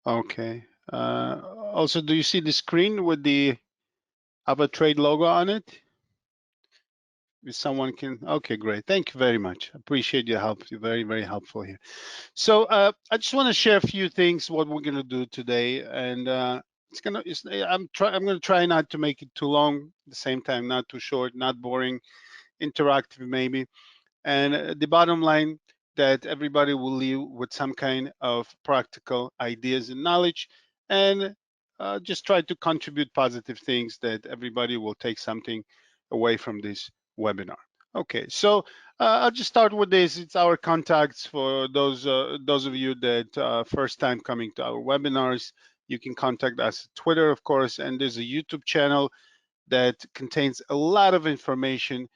Okay. Also, do you see the screen with the AvaTrade logo on it? If someone can, okay, great. Thank you very much. Appreciate your help. You're very, very helpful here. So I just want to share a few things what we're gonna do today, and I'm gonna try not to make it too long. At the same time, not too short, not boring, interactive maybe. And the bottom line that everybody will leave with some kind of practical ideas and knowledge, and just try to contribute positive things that everybody will take something away from this webinar. Okay, so I'll just start with this. It's our contacts for those of you that first time coming to our webinars. You can contact us at Twitter, of course, and there's a YouTube channel that contains a lot of information,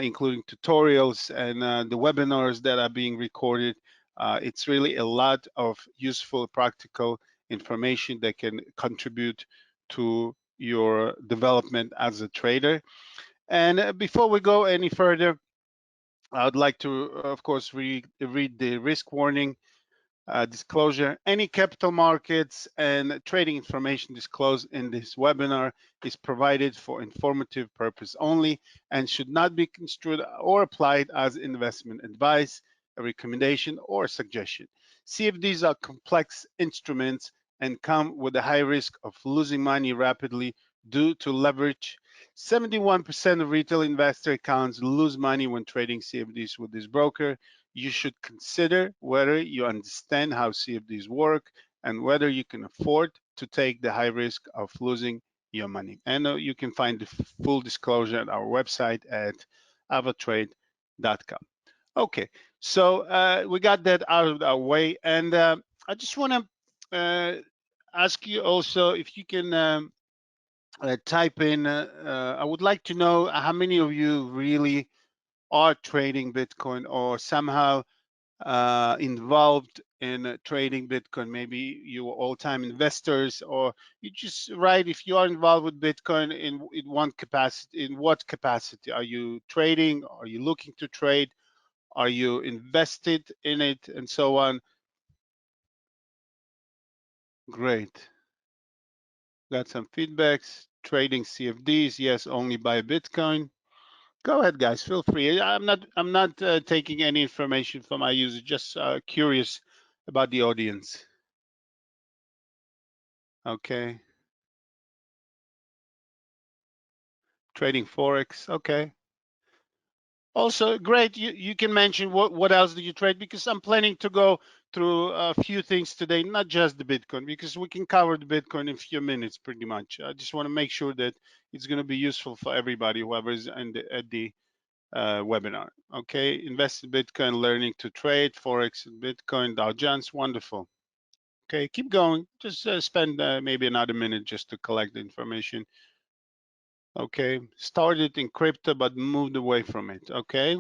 including tutorials and the webinars that are being recorded. It's really a lot of useful, practical information that can contribute to your development as a trader. And before we go any further, I would like to, of course, read the risk warning disclosure. Any capital markets and trading information disclosed in this webinar is provided for informative purpose only and should not be construed or applied as investment advice, a recommendation, or a suggestion. CFDs are complex instruments and come with a high risk of losing money rapidly due to leverage. 71% of retail investor accounts lose money when trading CFDs with this broker. You should consider whether you understand how CFDs work and whether you can afford to take the high risk of losing your money. And you can find the full disclosure at our website at avatrade.com. Okay, so we got that out of our way, and I just want to ask you also if you can type in. I would like to know how many of you really are trading Bitcoin or somehow involved in trading Bitcoin. Maybe you are all-time investors, or you just write if you are involved with Bitcoin in one capacity. In what capacity are you trading? Are you looking to trade? Are you invested in it, and so on? Great. Got some feedbacks. Trading CFDs, yes, only buy Bitcoin. Go ahead, guys. Feel free. I'm not taking any information from my user. Just curious about the audience. Okay. Trading Forex. Okay. Also, great. You can mention what else do you trade, because I'm planning to go through a few things today, not just the Bitcoin, because we can cover the Bitcoin in a few minutes pretty much. I just want to make sure that it's going to be useful for everybody, whoever's at the webinar. Okay, invest in Bitcoin, learning to trade Forex and Bitcoin, Dow Jones, wonderful. Okay, keep going. Just spend maybe another minute just to collect the information. Okay, started in crypto but moved away from it. Okay.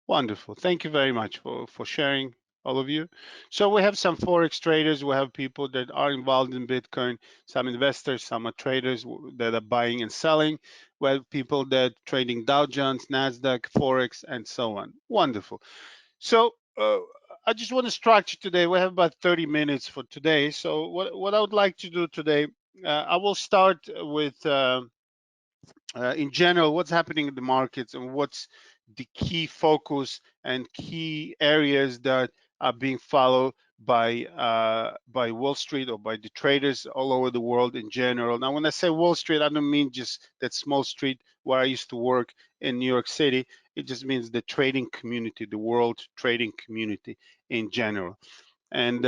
Wonderful. Thank you very much for sharing, all of you. So we have some Forex traders, we have people that are involved in Bitcoin, some investors, some are traders that are buying and selling. We have people that trading Dow Jones, NASDAQ, Forex, and so on. Wonderful. So I just want to structure today. We have about 30 minutes for today. So what I would like to do today, I will start with in general, what's happening in the markets and what's the key focus and key areas that are being followed by Wall Street or by the traders all over the world in general. Now, when I say Wall Street, I don't mean just that small street where I used to work in New York City. It just means the trading community, the world trading community in general. And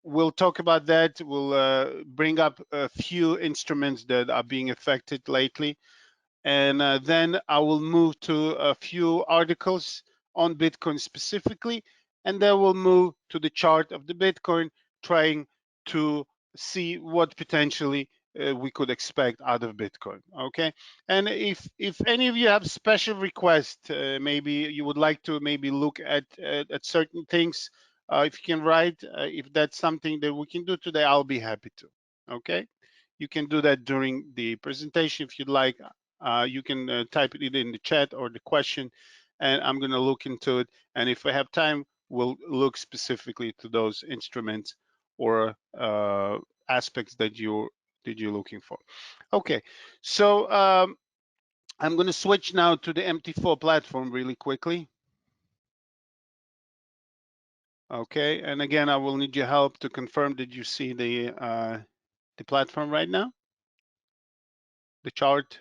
we'll talk about that. We'll bring up a few instruments that are being affected lately. And then I will move to a few articles on Bitcoin specifically. And then we'll move to the chart of the Bitcoin, trying to see what potentially we could expect out of Bitcoin. Okay. And if any of you have special requests, maybe you would like to maybe look at certain things, if you can write, if that's something that we can do today, I'll be happy to. Okay. You can do that during the presentation if you'd like. You can type it either in the chat or the question, and I'm going to look into it. And if I have time, we'll look specifically to those instruments or aspects that you're looking for. Okay, so I'm going to switch now to the MT4 platform really quickly. Okay, and again, I will need your help to confirm that you see the platform right now, the chart.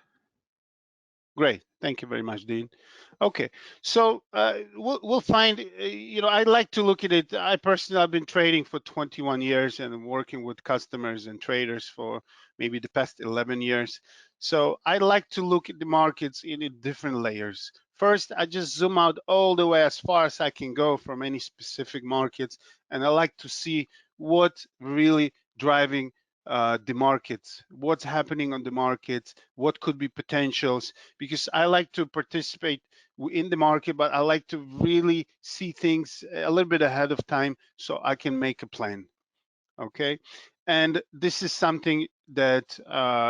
Great. Thank you very much, Dean. Okay, so we'll find, I like to look at it. I personally, I've been trading for 21 years and I'm working with customers and traders for maybe the past 11 years. So I like to look at the markets in different layers. First, I just zoom out all the way as far as I can go from any specific markets, and I like to see what really driving the markets, what's happening on the markets, what could be potentials, because I like to participate in the market, but I like to really see things a little bit ahead of time so I can make a plan. Okay, and this is something that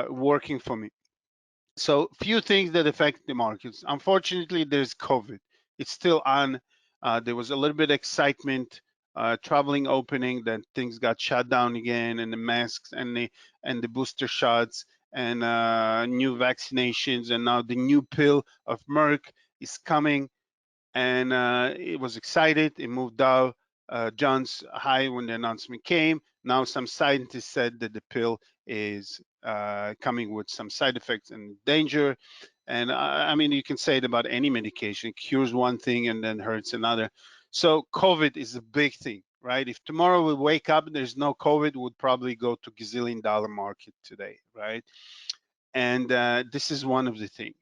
working for me. So few things that affect the markets. Unfortunately, there's COVID. It's still on. There was a little bit of excitement, traveling opening, then things got shut down again, and the masks and the booster shots and new vaccinations, and now the new pill of Merck is coming, and it was excited. It moved Dow Jones high when the announcement came. Now some scientists said that the pill is coming with some side effects and danger. And I mean, you can say it about any medication. It cures one thing and then hurts another. So COVID is a big thing, right? If tomorrow we wake up and there's no COVID, would probably go to gazillion-dollar market today, right? And this is one of the things.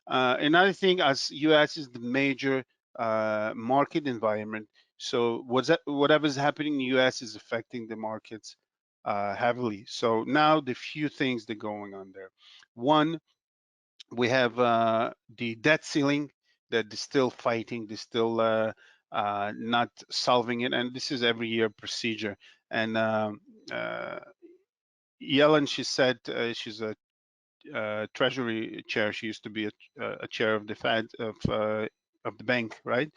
Another thing, as U.S. is the major market environment, so whatever's happening in the U.S. is affecting the markets heavily. So now the few things that are going on there. One, we have the debt ceiling that is still fighting, they're still not solving it, and this is every year procedure. And uh, Yellen, she said she's a treasury chair. She used to be a chair of the Fed of the bank, right?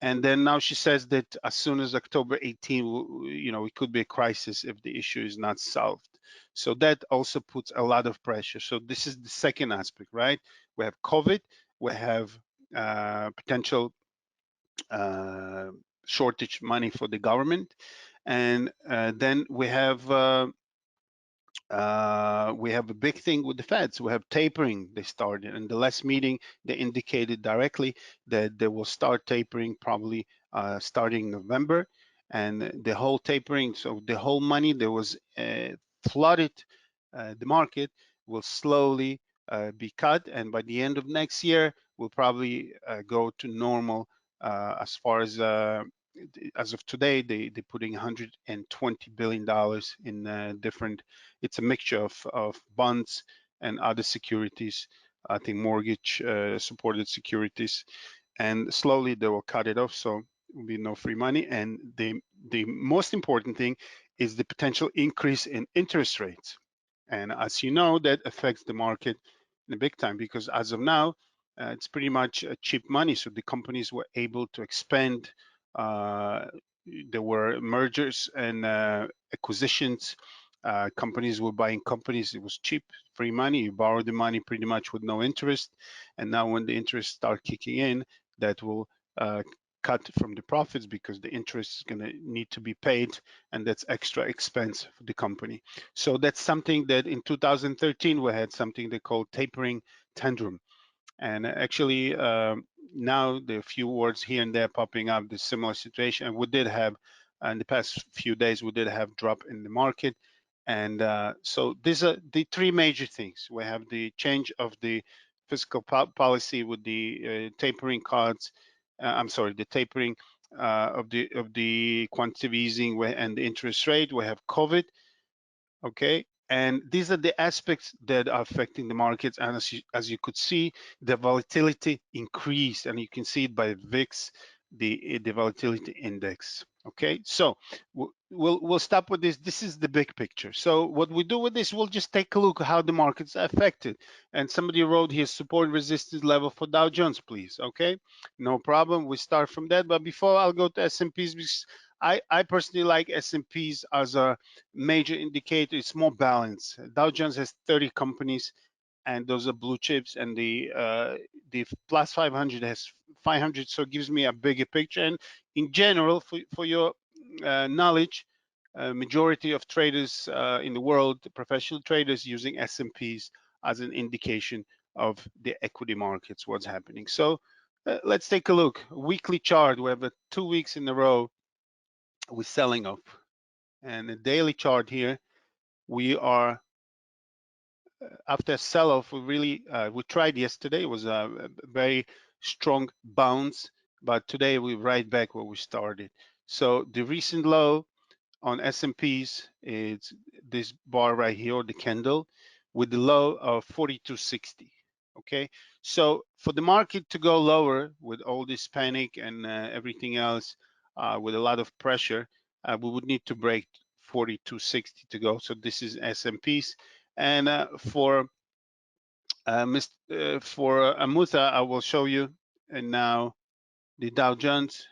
And then now she says that as soon as October 18, it could be a crisis if the issue is not solved. So that also puts a lot of pressure. So this is the second aspect, right? We have COVID, we have potential uh, shortage money for the government, and then we have a big thing with the Feds. We have tapering. They started in the last meeting. They indicated directly that they will start tapering probably starting November, and the whole tapering. So the whole money that was flooded the market will slowly be cut, and by the end of next year, we'll probably go to normal as far as of today, they're putting $120 billion in different, it's a mixture of bonds and other securities, I think mortgage supported securities, and slowly they will cut it off, so will be no free money. And the most important thing is the potential increase in interest rates. And as you know, that affects the market in a big time, because as of now, it's pretty much cheap money. So the companies were able to expand. Uh, there were mergers and acquisitions. Companies were buying companies. It was cheap, free money. You borrow the money pretty much with no interest. And now when the interest start kicking in, that will cut from the profits, because the interest is going to need to be paid, and that's extra expense for the company. So that's something that in 2013 we had something they called tapering tantrum. And actually, now there are a few words here and there popping up, the similar situation. And we did have, in the past few days, we did have drop in the market. And so these are the three major things. We have the change of the fiscal policy with the tapering cards. I'm sorry, the tapering of the quantitative easing and the interest rate. We have COVID. Okay, and these are the aspects that are affecting the markets. And as you could see, the volatility increased, and you can see it by VIX, the volatility index. Okay, so we'll stop with this. This is the big picture. So what we do with this, we'll just take a look at how the market's affected. And somebody wrote here support resistance level for Dow Jones, please. Okay, no problem. We start from that. But before I'll go to S&Ps, because I personally like S&Ps as a major indicator. It's more balanced. Dow Jones has 30 companies, and those are blue chips, and the plus 500 has 500, so it gives me a bigger picture. And in general, for your knowledge, majority of traders in the world, professional traders, using S&Ps as an indication of the equity markets, what's happening. So let's take a look. Weekly chart, we have 2 weeks in a row with selling up, and the daily chart here, we are after sell-off. We tried yesterday. It was a very strong bounce, but today we're right back where we started. So the recent low on S&Ps is this bar right here, the candle, with the low of 42.60. Okay, so for the market to go lower with all this panic and everything else, with a lot of pressure, we would need to break 42.60 to go. So this is S&Ps, and for Amutha, I will show you. And now the Dow Jones.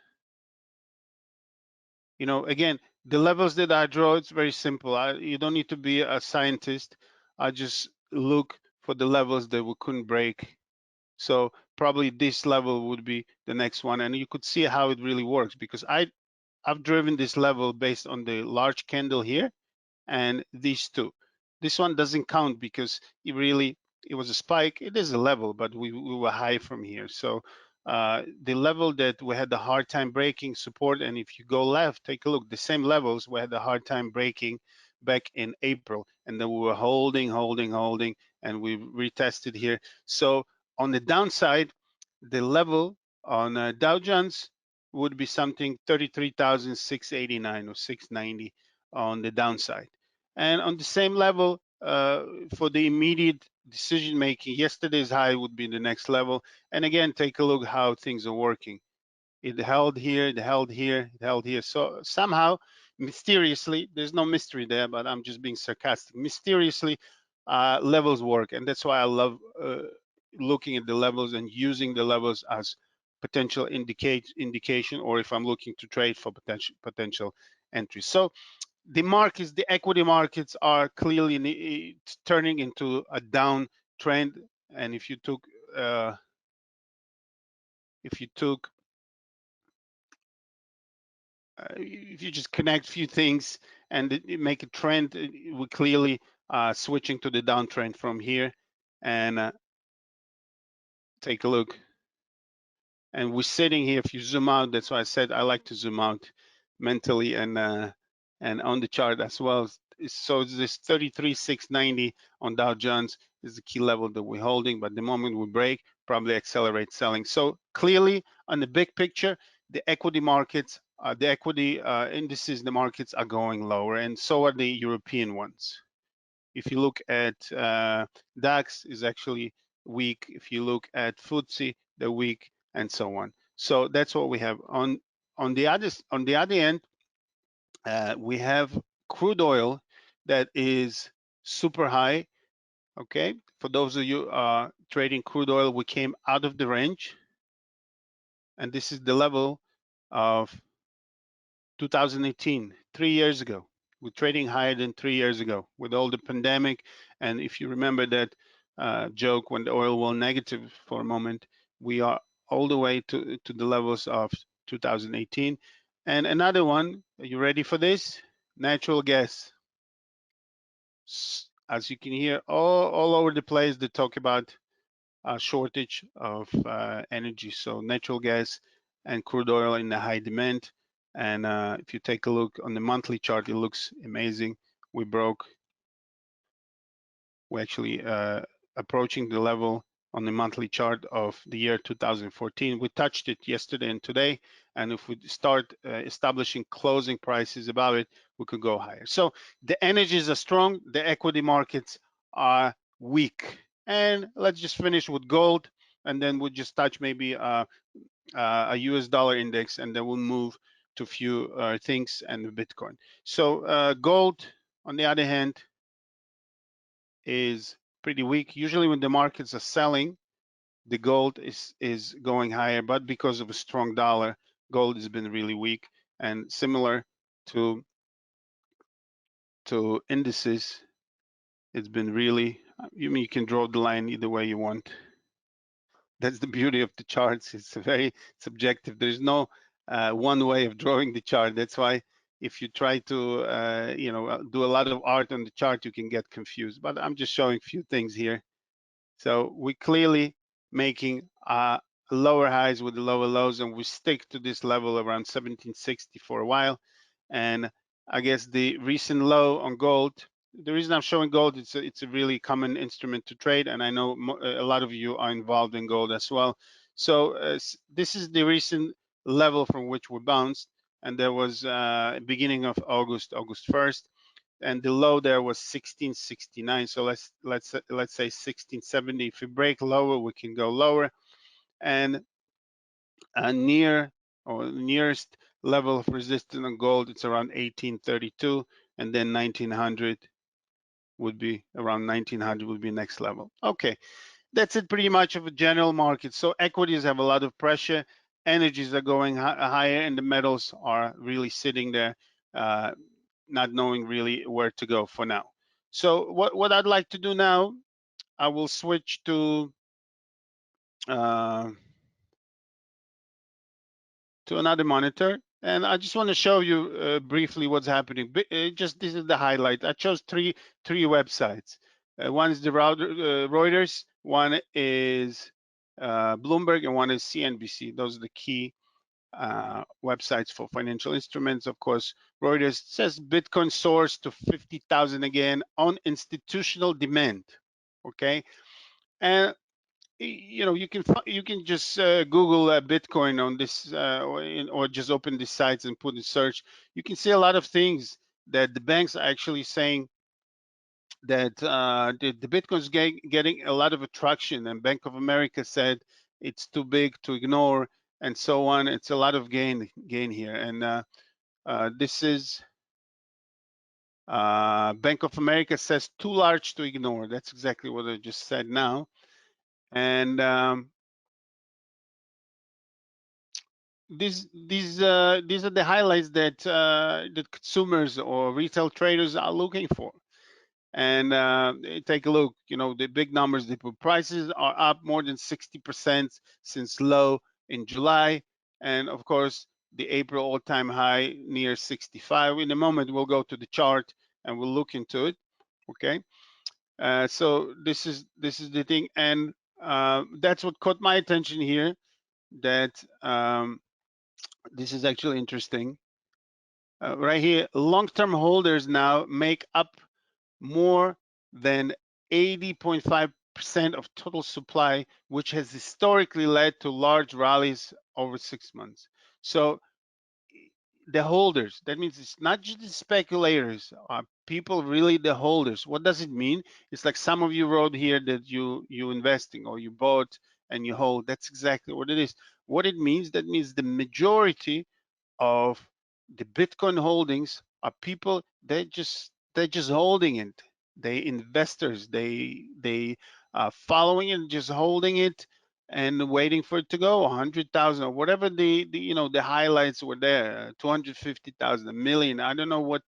You know, again, the levels that I draw, it's very simple. You don't need to be a scientist. I just look for the levels that we couldn't break. So probably this level would be the next one, and you could see how it really works, because I've driven this level based on the large candle here and these two. This one doesn't count because it was a spike. It is a level, but we were high from here. So the level that we had a hard time breaking support, and if you go left, take a look, the same levels we had a hard time breaking back in April, and then we were holding, and we retested here. So on the downside, the level on Dow Jones would be something 33,689 or 690 on the downside. And on the same level, for the immediate decision making, yesterday's high would be the next level. And again, take a look how things are working. It held here, it held here, it held here. So somehow, mysteriously, there's no mystery there, but I'm just being sarcastic. Mysteriously, levels work, and that's why I love looking at the levels and using the levels as potential indication, or if I'm looking to trade for potential entries. So the markets, the equity markets, are clearly turning into a down trend. And if you took if you just connect a few things and make a trend, we're clearly switching to the downtrend from here. And take a look. And we're sitting here. If you zoom out, that's why I said I like to zoom out mentally and on the chart as well. So this 33,690 on Dow Jones is the key level that we're holding, but the moment we break, probably accelerate selling. So clearly, on the big picture, the equity markets, the equity indices, the markets are going lower, and so are the European ones. If you look at DAX, is actually weak. If you look at FTSE, they're weak, and so on. So that's what we have. On the other end, we have crude oil that is super high. Okay, for those of you trading crude oil, we came out of the range, and this is the level of 2018, 3 years ago. We're trading higher than 3 years ago with all the pandemic. And if you remember that joke, when the oil went negative for a moment, we are all the way to the levels of 2018. And another one, are you ready for this? Natural gas. As you can hear, all over the place, they talk about a shortage of energy. So natural gas and crude oil in the high demand. And if you take a look on the monthly chart, it looks amazing. We're actually approaching the level on the monthly chart of the year 2014. We touched it yesterday and today, and if we start establishing closing prices above it, we could go higher. So the energies are strong, the equity markets are weak. And let's just finish with gold, and then we'll just touch maybe a US dollar index, and then we'll move to few things and Bitcoin. So gold, on the other hand, is pretty weak. Usually when the markets are selling, the gold is going higher, but because of a strong dollar, gold has been really weak. And similar to indices, it's been really, you can draw the line either way you want. That's the beauty of the charts. It's very subjective. There's no one way of drawing the chart. That's why if you try to do a lot of art on the chart, you can get confused. But I'm just showing a few things here. So we clearly making lower highs with the lower lows, and we stick to this level around 1760 for a while. And I guess the recent low on gold, the reason I'm showing gold, it's a really common instrument to trade, and I know a lot of you are involved in gold as well. So this is the recent level from which we bounced, and there was beginning of August 1st, and the low there was 1669. So let's say 1670. If we break lower, we can go lower, and nearest level of resistance on gold, it's around 1832, and then 1900 would be around 1900 would be next level. Okay, that's it pretty much of a general market. So equities have a lot of pressure, energies are going higher, and the metals are really sitting there, not knowing really where to go for now. So what I'd like to do now, I will switch to another monitor, and I just want to show you briefly what's happening. Just this is the highlight. I chose three websites. One is the Reuters, one is Bloomberg, and one is CNBC. Those are the key websites for financial instruments. Of course, Reuters says Bitcoin soars to 50,000 again on institutional demand. Okay, and you can just Google Bitcoin on this or just open these sites and put in search. You can see a lot of things that the banks are actually saying that the Bitcoin is getting a lot of attraction, and Bank of America said it's too big to ignore, and so on. It's a lot of gain here, and this is Bank of America says too large to ignore. That's exactly what I just said now, and these are the highlights that consumers or retail traders are looking for. And take a look, the big numbers. The prices are up more than 60% since low in July, and of course the April all-time high near 65. In a moment we'll go to the chart and we'll look into it. Okay, so this is the thing, and that's what caught my attention here, that this is actually interesting. Right here, long-term holders now make up more than 80.5% of total supply, which has historically led to large rallies over 6 months. So the holders, that means it's not just the speculators, are people really the holders? What does it mean? It's like some of you wrote here that you investing or you bought and you hold. That's exactly what it is. What it means, that means the majority of the Bitcoin holdings are people, they're just holding it. They investors, they are following it, just holding it and waiting for it to go 100,000 or whatever the highlights were there, 250,000, a million. I don't know what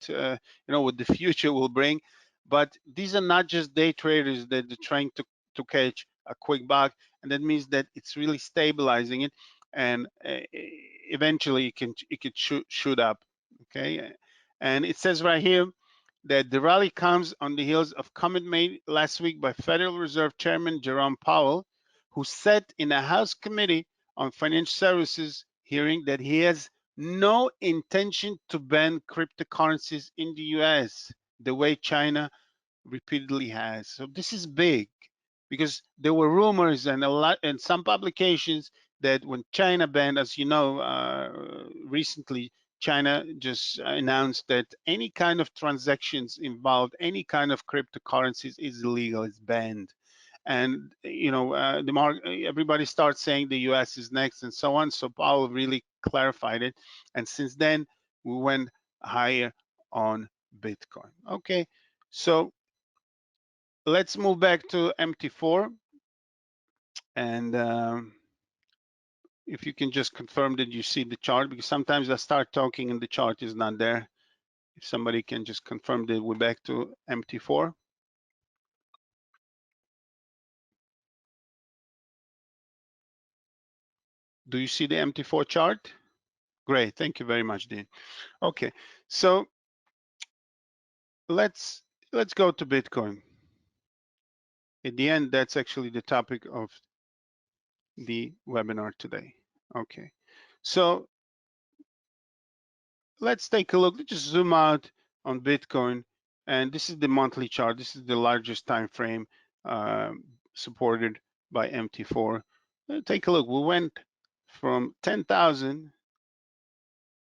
what the future will bring, but these are not just day traders that are trying to catch a quick buck, and that means that it's really stabilizing it, and eventually it could shoot up. Okay, and it says right here that the rally comes on the heels of comment made last week by Federal Reserve Chairman Jerome Powell, who said in a House Committee on Financial Services hearing that he has no intention to ban cryptocurrencies in the US the way China repeatedly has. So this is big, because there were rumors and some publications that when China banned, as you know, recently China just announced that any kind of transactions involved any kind of cryptocurrencies is illegal, it's banned. and the market, everybody starts saying the US is next and so on. So Powell really clarified it, and since then we went higher on Bitcoin. Okay, so let's move back to MT4, and if you can just confirm that you see the chart, because sometimes I start talking and the chart is not there. If somebody can just confirm that we're back to MT4. Do you see the MT4 chart? Great, thank you very much, Dean. Okay, so let's go to Bitcoin. At the end, that's actually the topic of the webinar today. Okay, so let's take a look. Let's just zoom out on Bitcoin, and this is the monthly chart. This is the largest time frame supported by MT4. Take a look. We went from 10,000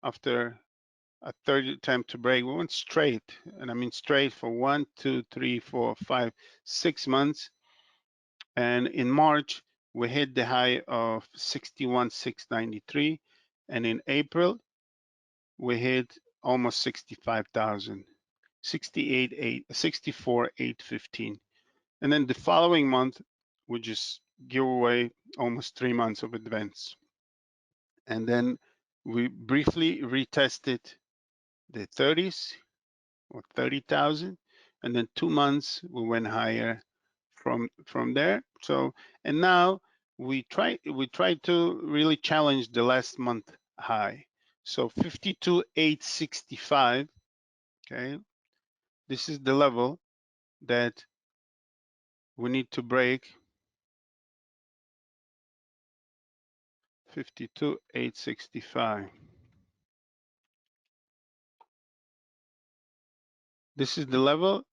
after a third attempt to break. We went straight, and I mean straight for 1, 2, 3, 4, 5, 6 months. And in March, we hit the high of 61,693, and in April, we hit almost 65,000, 64,815. And then the following month, we just give away almost 3 months of advance. And then we briefly retested the 30s or 30,000, and then 2 months we went higher from there. So, and now we try to really challenge the last month high. So 52,865. Okay, this is the level that we need to break. 52,865. This is the level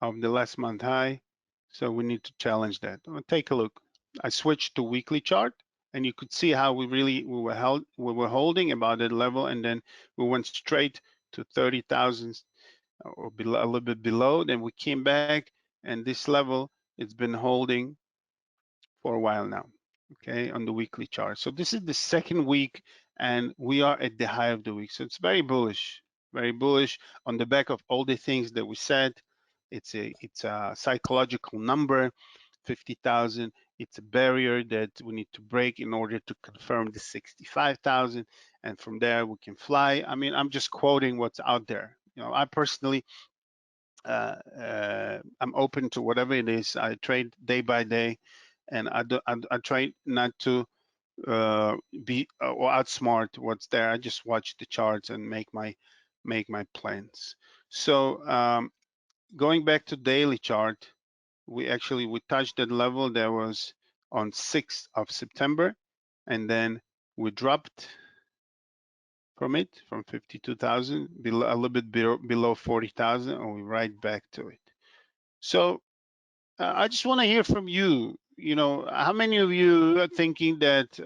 of the last month high, so we need to challenge that. Take a look. I switched to weekly chart, and you could see how we were holding about that level, and then we went straight to 30,000 or below, a little bit below. Then we came back, and this level it's been holding for a while now. Okay, on the weekly chart. So this is the second week, and we are at the high of the week. So it's very bullish on the back of all the things that we said. It's a psychological number, 50,000. It's a barrier that we need to break in order to confirm the 65,000, and from there we can fly. I mean, I'm just quoting what's out there. I personally, I'm open to whatever it is. I trade day by day, and I try not to be or outsmart what's there. I just watch the charts and make my plans. So going back to daily chart, we touched that level that was on 6th of September, and then we dropped from it, from 52,000 below, a little bit below 40,000, and we right back to it. So I just want to hear from you. How many of you are thinking that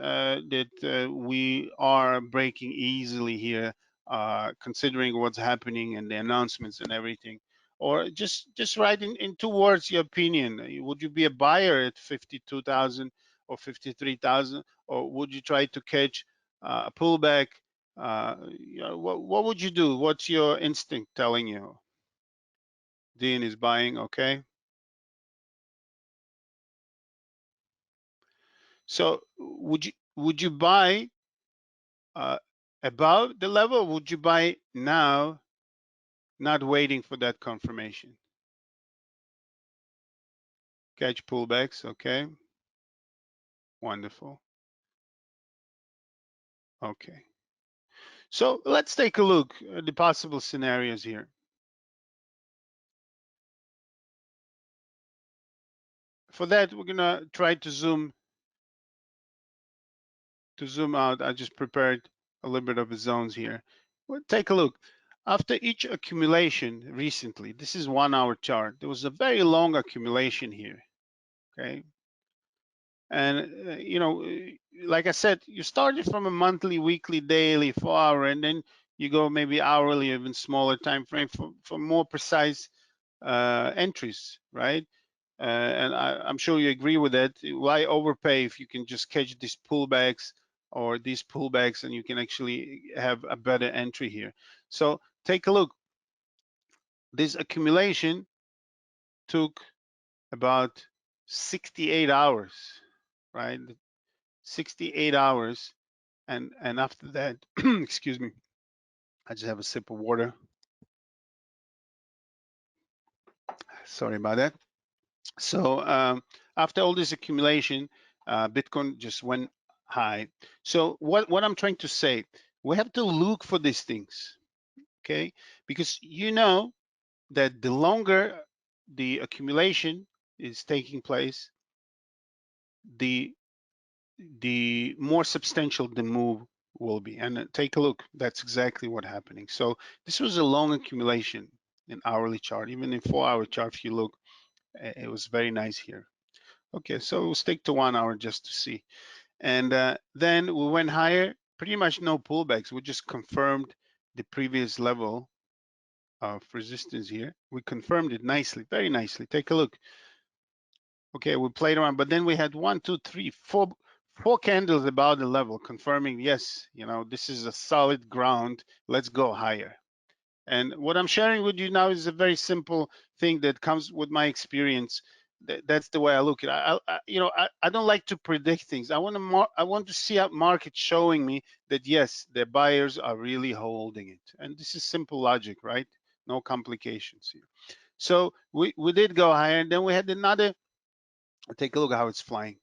we are breaking easily here, considering what's happening and the announcements and everything? Or just write in 2 words your opinion. Would you be a buyer at 52,000 or 53,000, or would you try to catch a pullback? What would you do? What's your instinct telling you? Dean is buying, okay. So would you buy above the level? Or would you buy now, not waiting for that confirmation? Catch pullbacks, okay. Wonderful. Okay. So let's take a look at the possible scenarios here. For that, we're gonna try to zoom out. I just prepared a little bit of the zones here. Well, take a look. After each accumulation recently, this is 1 hour chart. There was a very long accumulation here, okay? And like I said, you started from a monthly, weekly, daily, 4 hour, and then you go maybe hourly, even smaller time frame for more precise entries, right? and I'm sure you agree with that. Why overpay if you can just catch these pullbacks or these pullbacks and you can actually have a better entry here? So take a look. This accumulation took about 68 hours, right? 68 hours. And after that, excuse me, I just have a sip of water. Sorry about that. So after all this accumulation, Bitcoin just went high. So what I'm trying to say, we have to look for these things, okay? Because you know that the longer the accumulation is taking place, the more substantial the move will be. And take a look, that's exactly what's happening. So this was a long accumulation in hourly chart. Even in 4-hour chart, if you look, it was very nice here. Okay, so we'll stick to 1 hour just to see. And then we went higher, pretty much no pullbacks. We just confirmed the previous level of resistance here. We confirmed it nicely, very nicely. Take a look. Okay, we played around, but then we had 1, 2, 3, 4 candles about the level, confirming, yes, you know, this is a solid ground. Let's go higher. And what I'm sharing with you now is a very simple thing that comes with my experience. That's the way I look at it. I don't like to predict things. I want to see a market showing me that yes, the buyers are really holding it. And this is simple logic, right? No complications here. So we did go higher, and then we had another. Take a look how it's flying.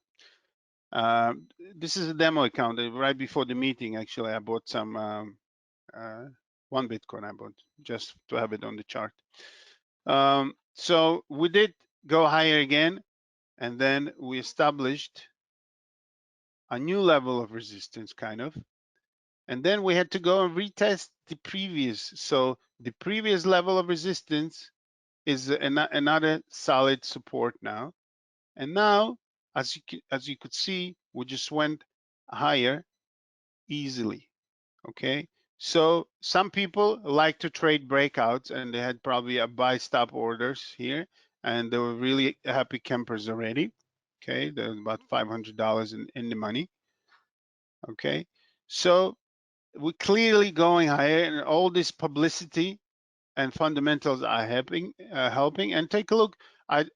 This is a demo account. Right before the meeting, actually, I bought some. 1 Bitcoin I bought just to have it on the chart. So we did go higher again, and then we established a new level of resistance, kind of. And then we had to go and retest the previous. So the previous level of resistance is another solid support now. And now, as you could see, we just went higher easily. Okay, so some people like to trade breakouts, and they had probably a buy stop orders here, and they were really happy campers already. Okay, there's about $500 in the money. Okay, so we're clearly going higher, and all this publicity and fundamentals are helping. And take a look. I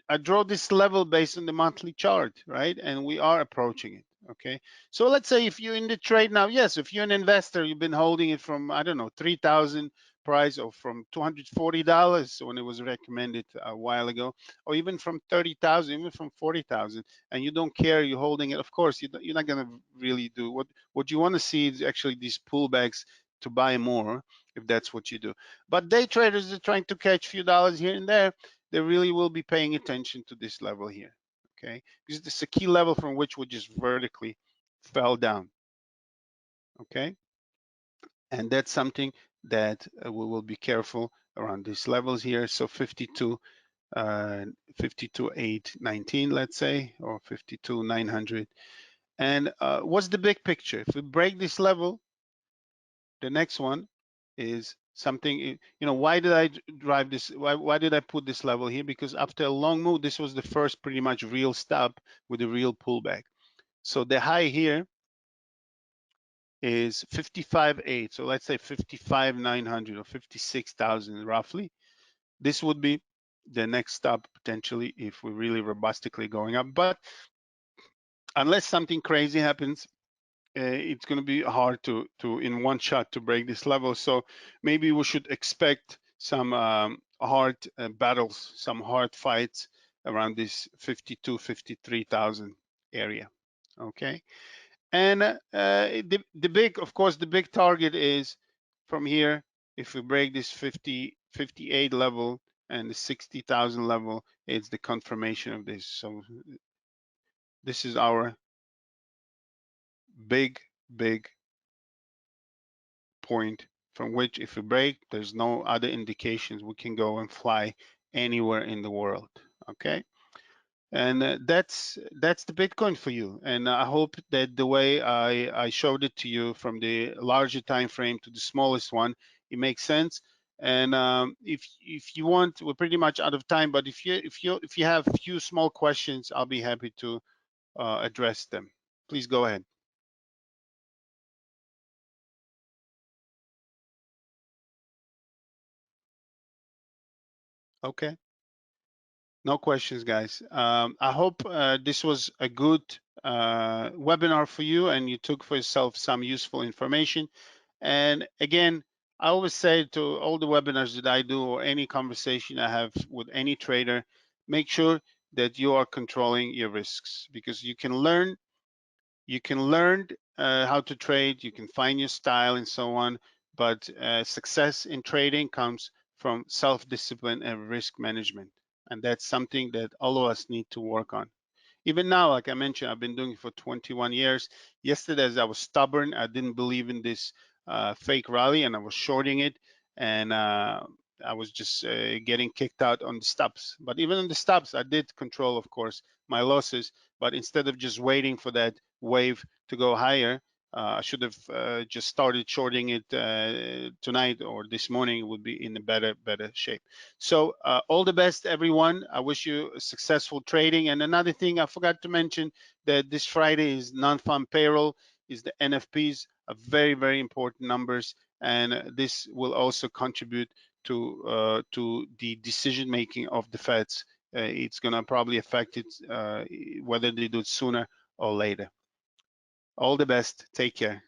I draw this level based on the monthly chart, right? And we are approaching it. Okay. So let's say if you're in the trade now, yes, if you're an investor, you've been holding it from, I don't know, 3,000 price, or from $240 when it was recommended a while ago, or even from 30,000, even from 40,000, and you don't care, you're holding it. Of course, you're not going to really do what you want to see is actually these pullbacks to buy more, if that's what you do. But day traders are trying to catch a few dollars here and there. They really will be paying attention to this level here, okay? Because this is a key level from which we just vertically fell down, okay? And that's something that we will be careful around these levels here. So 52, 52,819, let's say, or 52,900. And what's the big picture? If we break this level, the next one is something, why did I drive this? Why did I put this level here? Because after a long move, this was the first pretty much real stop with a real pullback. So the high here is 55.8. So let's say 55,900 or 56,000 roughly. This would be the next stop potentially if we're really robustically going up. But unless something crazy happens, it's going to be hard to in one shot to break this level. So maybe we should expect some hard battles, some hard fights around this 52, 53,000 area. Okay, and the big, of course, the big target is from here. If we break this 58 level and the 60,000 level, it's the confirmation of this. So this is our big point from which, if we break, there's no other indications, we can go and fly anywhere in the world. Okay, and that's the Bitcoin for you. And I hope that the way I showed it to you, from the larger time frame to the smallest one, it makes sense. And if you want, we're pretty much out of time. But if you have a few small questions, I'll be happy to address them. Please go ahead. Okay. No questions, guys. I hope this was a good webinar for you and you took for yourself some useful information. And again, I always say to all the webinars that I do or any conversation I have with any trader, make sure that you are controlling your risks, because you can learn how to trade, you can find your style and so on, but success in trading comes from self-discipline and risk management. And that's something that all of us need to work on. Even now, like I mentioned, I've been doing it for 21 years. Yesterday, as I was stubborn, I didn't believe in this fake rally and I was shorting it. And I was just getting kicked out on the stops. But even on the stops, I did control, of course, my losses. But instead of just waiting for that wave to go higher, I should have just started shorting it tonight or this morning. It would be in a better shape. So all the best, everyone. I wish you successful trading. And another thing I forgot to mention, that this Friday is non-farm payroll, is the NFPs, are very important numbers, and this will also contribute to the decision making of the Feds. It's going to probably affect it whether they do it sooner or later. All the best. Take care.